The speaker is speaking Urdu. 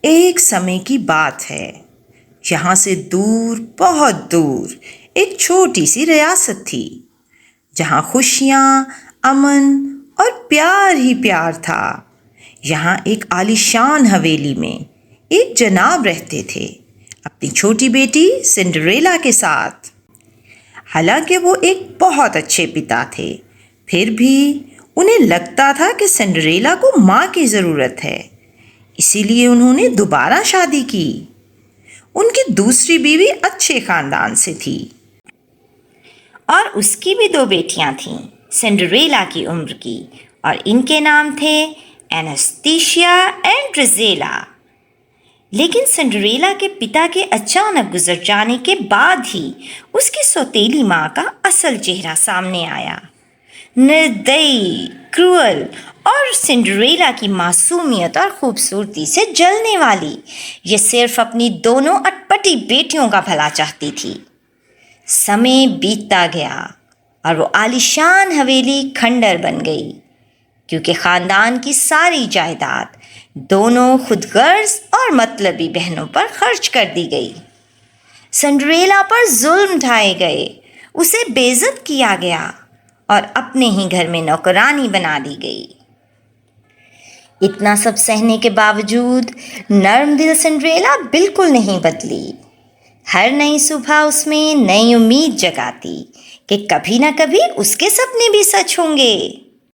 ایک سمے کی بات ہے، یہاں سے دور، بہت دور، ایک چھوٹی سی ریاست تھی جہاں خوشیاں، امن اور پیار ہی پیار تھا۔ یہاں ایک عالیشان حویلی میں ایک جناب رہتے تھے اپنی چھوٹی بیٹی سنڈریلا کے ساتھ۔ حالانکہ وہ ایک بہت اچھے پتا تھے، پھر بھی انہیں لگتا تھا کہ سنڈریلا کو ماں کی ضرورت ہے، اسی لیے انہوں نے دوبارہ شادی کی۔ ان کی دوسری بیوی اچھے خاندان سے تھی اور اس کی بھی 2 بیٹیاں تھیں سنڈریلا کی عمر کی، اور ان کے نام تھے اینستیشیا اینڈ ڈریزیلا۔ لیکن سنڈریلا کے پتا کے اچانک گزر جانے کے بعد ہی اس کی سوتیلی ماں کا اصل چہرہ سامنے آیا۔ نردئی، کروئل اور سنڈریلا کی معصومیت اور خوبصورتی سے جلنے والی، یہ صرف اپنی دونوں اٹپٹی بیٹیوں کا بھلا چاہتی تھی۔ سمے بیتتا گیا اور وہ عالیشان حویلی کھنڈر بن گئی، کیونکہ خاندان کی ساری جائیداد دونوں خود غرض اور مطلبی بہنوں پر خرچ کر دی گئی۔ سنڈریلا پر ظلم ڈھائے گئے، اسے بے عزت کیا گیا اور اپنے ہی گھر میں نوکرانی بنا دی گئی۔ اتنا سب سہنے کے باوجود نرم دل سنڈریلا بالکل نہیں بدلی۔ ہر نئی صبح اس میں نئی امید جگاتی کہ کبھی نہ کبھی اس کے سپنے بھی سچ ہوں گے۔